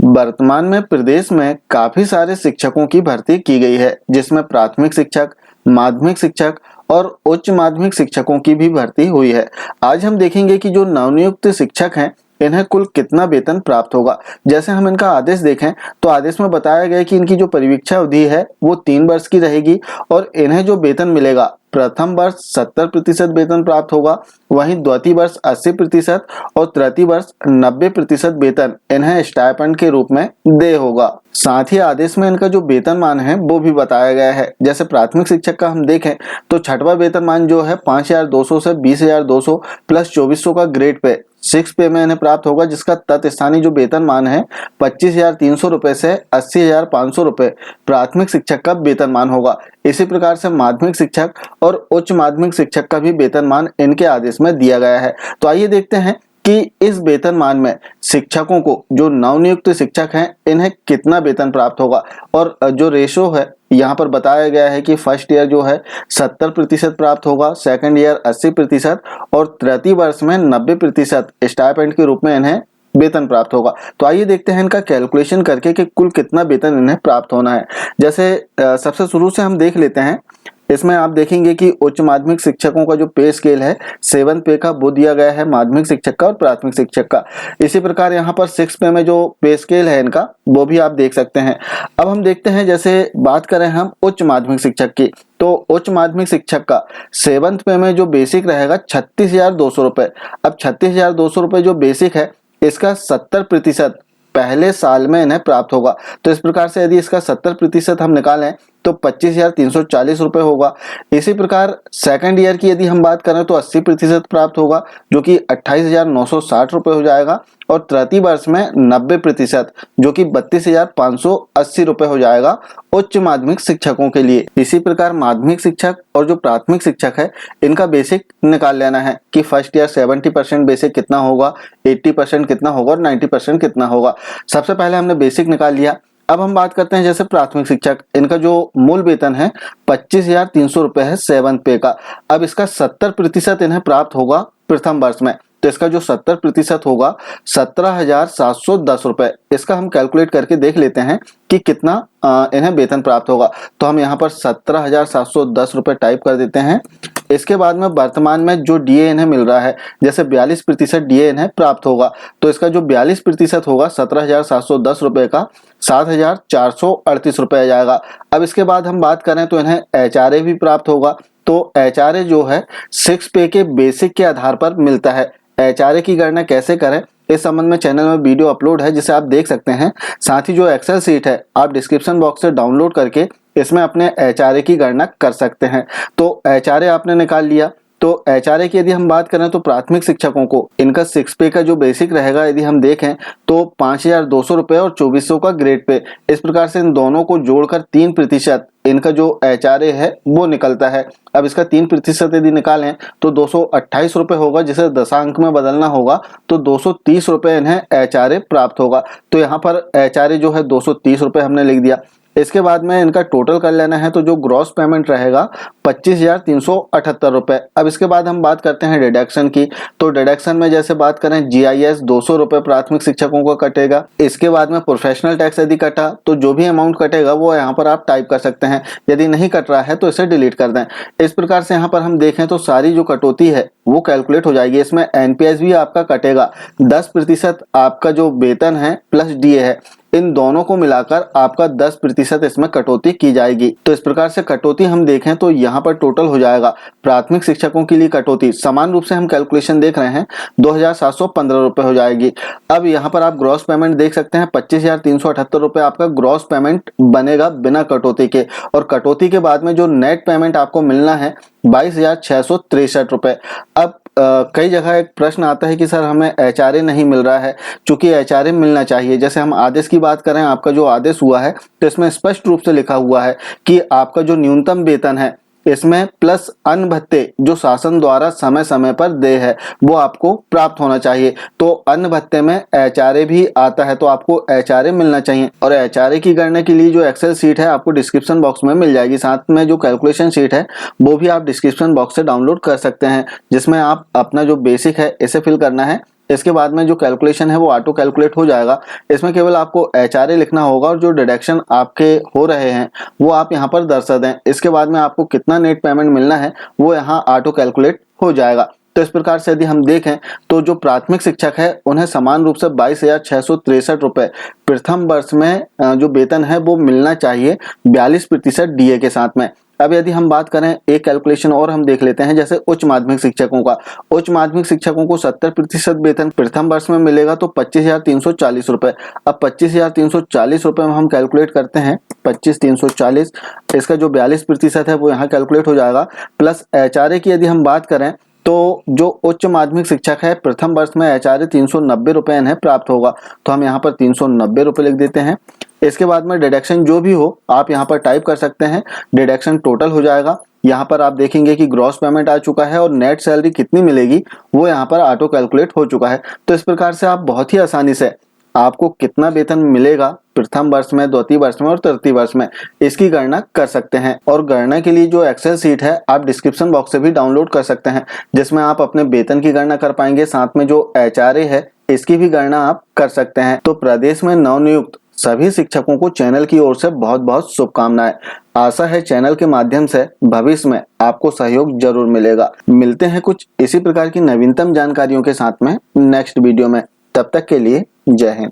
वर्तमान में प्रदेश में काफी सारे शिक्षकों की भर्ती की गई है, जिसमें प्राथमिक शिक्षक, माध्यमिक शिक्षक और उच्च माध्यमिक शिक्षकों की भी भर्ती हुई है। आज हम देखेंगे कि जो नवनियुक्त शिक्षक हैं इन्हें कुल कितना वेतन प्राप्त होगा। जैसे हम इनका आदेश देखें तो आदेश में बताया गया है कि इनकी जो परिवीक्षा अवधि है वो 3 वर्ष की रहेगी और इन्हें जो वेतन मिलेगा, प्रथम वर्ष 70% वेतन प्राप्त होगा, वहीं द्वितीय वर्ष 80% और तृतीय वर्ष 90% वेतन इन्हें स्टाइपेंड के रूप में दे होगा। साथ ही आदेश में इनका जो वेतनमान है वो भी बताया गया है। जैसे प्राथमिक शिक्षक का हम देखें तो छठवां वेतनमान जो है 5200 से 20200 प्लस 2400 का ग्रेड पे 6 पे में इन्हें प्राप्त होगा, जिसका तत्स्थानीय जो वेतनमान है 25,300 रुपए से 80,500 रुपए प्राथमिक शिक्षक का वेतनमान होगा। इसी प्रकार से माध्यमिक शिक्षक और उच्च माध्यमिक शिक्षक का भी वेतनमान इनके आदेश में दिया गया है। तो आइए देखते हैं कि इस वेतनमान में शिक्षकों को, जो नवनियुक्त शिक्षक हैं, इन्हें कितना वेतन प्राप्त होगा। और जो रेशो है यहाँ पर बताया गया है कि फर्स्ट ईयर जो है 70% प्राप्त होगा, सेकंड ईयर 80% और तृतीय वर्ष में 90% स्टाइपेंड के रूप में इन्हें वेतन प्राप्त होगा। तो आइए देखते हैं इनका कैलकुलेशन करके कि कुल कितना वेतन इन्हें प्राप्त होना है। जैसे सबसे शुरू से हम देख लेते हैं। इसमें आप देखेंगे कि उच्च माध्यमिक शिक्षकों का जो पे स्केल है 7 पे का वो दिया गया है माध्यमिक शिक्षक का और प्राथमिक शिक्षक का। इसी प्रकार यहाँ पर 6 पे में जो पे स्केल है इनका वो भी आप देख सकते हैं। अब हम देखते हैं, जैसे बात करें हम उच्च माध्यमिक शिक्षक की, तो उच्च माध्यमिक शिक्षक का 7th पे में जो बेसिक रहेगा 36,200 रुपए। अब 36,200 रुपए जो बेसिक है इसका 70% पहले साल में इन्हें प्राप्त होगा। तो इस प्रकार से यदि इसका 70% हम निकालें तो 25,340 रुपए होगा। इसी प्रकार सेकंड ईयर की यदि हम बात करें तो 80% प्राप्त होगा, जो कि 28,960 रुपए हो जाएगा। और तृतीय वर्ष में 90% जो कि 32,580 रुपए हो जाएगा उच्च माध्यमिक शिक्षकों के लिए। इसी प्रकार माध्यमिक शिक्षक और जो प्राथमिक शिक्षक है इनका बेसिक निकाल लेना है कि फर्स्ट ईयर 70% बेसिक कितना होगा, 80% कितना होगा और 90% कितना होगा। सबसे पहले हमने बेसिक निकाल लिया। अब हम बात करते हैं जैसे प्राथमिक शिक्षक, इनका जो मूल वेतन है 25,300 रुपए है 7 पे का। अब इसका 70% इन्हें प्राप्त होगा प्रथम वर्ष में, तो इसका जो 70% होगा 17,710 रुपए। इसका हम कैलकुलेट करके देख लेते हैं कि कितना इन्हें वेतन प्राप्त होगा। तो हम यहाँ पर 17,710 रुपए टाइप कर देते हैं। इसके बाद में वर्तमान में जो डीए इन्हें मिल रहा है, जैसे 42% डीए इन्हें प्राप्त होगा, तो इसका जो 42% होगा 17,710 रुपए का 7,438 रुपए आ जाएगा। अब इसके बाद हम बात करें तो इन्हें एचआरए भी प्राप्त होगा। तो एचआरए जो है 6 पे के बेसिक के आधार पर मिलता है। एचआरए की गणना कैसे करें इस संबंध में चैनल में वीडियो अपलोड है, जिसे आप देख सकते हैं। साथ ही जो एक्सेल सीट है आप डिस्क्रिप्शन बॉक्स से डाउनलोड करके इसमें अपने एचआरए की गणना कर सकते हैं। तो एचआरए आपने निकाल लिया। तो एचआरए की यदि हम बात करें तो प्राथमिक शिक्षकों को इनका 6 पे का जो बेसिक रहेगा यदि हम देखें तो 5,200 रुपए और 2400 का ग्रेड पे। इस प्रकार से इन दोनों को जोड़कर 3% इनका जो एचआरए है वो निकलता है। अब इसका 3% यदि निकालें तो 228 रुपए होगा, जिसे दशांक में बदलना होगा तो 230 रुपए इन्हें एचआरए प्राप्त होगा। तो यहाँ पर एचआरए जो है 230 रुपए हमने लिख दिया। इसके बाद में इनका टोटल कर लेना है, तो जो ग्रॉस पेमेंट रहेगा 25,378 रुपए। अब इसके बाद हम बात करते हैं डिडक्शन की। तो डिडक्शन में जैसे बात करें जीआईएस 200 रुपए प्राथमिक शिक्षकों को कटेगा। इसके बाद में प्रोफेशनल टैक्स यदि कटा तो जो भी अमाउंट कटेगा वो यहाँ पर आप टाइप कर सकते हैं। यदि नहीं कट रहा है तो इसे डिलीट कर दें। इस प्रकार से यहाँ पर हम देखें तो सारी जो कटौती है वो कैलकुलेट हो जाएगी। इसमें एनपीएस भी आपका कटेगा, 10% आपका जो वेतन है प्लस डीए है, इन दोनों को मिलाकर आपका 10% इसमें कटौती की जाएगी। तो इस प्रकार से कटौती हम देखें तो यहाँ पर टोटल हो जाएगा प्राथमिक शिक्षकों के लिए कटौती, समान रूप से हम कैलकुलेशन देख रहे हैं, 2,715 रुपए हो जाएगी। अब यहाँ पर आप ग्रॉस पेमेंट देख सकते हैं 25,378 रुपए आपका ग्रॉस पेमेंट बनेगा बिना कटौती के। और कटौती के बाद में जो नेट पेमेंट आपको मिलना है 22,663 रुपए। अब कई जगह एक प्रश्न आता है कि सर हमें एचआरए नहीं मिल रहा है, चूंकि एचआरए मिलना चाहिए। जैसे हम आदेश की बात करें, आपका जो आदेश हुआ है तो इसमें स्पष्ट रूप से लिखा हुआ है कि आपका जो न्यूनतम वेतन है इसमें प्लस अन्य भत्ते जो शासन द्वारा समय समय पर दे है वो आपको प्राप्त होना चाहिए। तो अन्य भत्ते में एचआरए भी आता है, तो आपको एचआरए मिलना चाहिए। और एचआरए की गणना के लिए जो एक्सेल शीट है आपको डिस्क्रिप्शन बॉक्स में मिल जाएगी। साथ में जो कैलकुलेशन शीट है वो भी आप डिस्क्रिप्शन बॉक्स से डाउनलोड कर सकते हैं, जिसमें आप अपना जो बेसिक है इसे फिल करना है इसके बाद में जो कैलकुलेशन है वो ऑटो कैलकुलेट हो जाएगा। इसमें केवल आपको HRA लिखना होगा और जो डिडक्शन आपके हो रहे हैं वो आप यहाँ पर दर्शा दें। इसके बाद में आपको कितना नेट पेमेंट मिलना है वो यहाँ ऑटो कैलकुलेट हो जाएगा। तो इस प्रकार से यदि हम देखें तो जो प्राथमिक शिक्षक है उन्हें समान रूप से 22,663 रुपए प्रथम वर्ष में जो वेतन है वो मिलना चाहिए 42% DA के साथ में। अब यदि हम बात करें एक कैलकुलेशन और हम देख लेते हैं, जैसे उच्च माध्यमिक शिक्षकों का। उच्च माध्यमिक शिक्षकों को 70% वेतन प्रथम वर्ष में मिलेगा तो 25,340 रुपए। अब 25,340 रुपए में हम कैलकुलेट करते हैं 25,340, इसका जो 42% है वो यहाँ कैलकुलेट हो जाएगा। प्लस HRA की यदि हम बात करें तो जो उच्च माध्यमिक शिक्षक है प्रथम वर्ष में HRA 390 रुपए इन्हें प्राप्त होगा, तो हम यहाँ पर 390 रुपए लिख देते हैं। इसके बाद में डिडक्शन जो भी हो आप यहाँ पर टाइप कर सकते हैं, डिडक्शन टोटल हो जाएगा। यहाँ पर आप देखेंगे कि ग्रॉस पेमेंट आ चुका है और नेट सैलरी कितनी मिलेगी वो यहाँ पर ऑटो कैलकुलेट हो चुका है। तो इस प्रकार से आप बहुत ही आसानी से आपको कितना वेतन मिलेगा प्रथम वर्ष में, द्वितीय वर्ष में और तृतीय वर्ष में, इसकी गणना कर सकते हैं। और गणना के लिए जो एक्सेल शीट है आप डिस्क्रिप्शन बॉक्स से भी डाउनलोड कर सकते हैं, जिसमें आप अपने वेतन की गणना कर पाएंगे, साथ में जो HRA है इसकी भी गणना आप कर सकते हैं। तो प्रदेश में नवनियुक्त सभी शिक्षकों को चैनल की ओर से बहुत बहुत शुभकामनाएं। आशा है चैनल के माध्यम से भविष्य में आपको सहयोग जरूर मिलेगा। मिलते हैं कुछ इसी प्रकार की नवीनतम जानकारियों के साथ में नेक्स्ट वीडियो में। तब तक के लिए जय हिंद।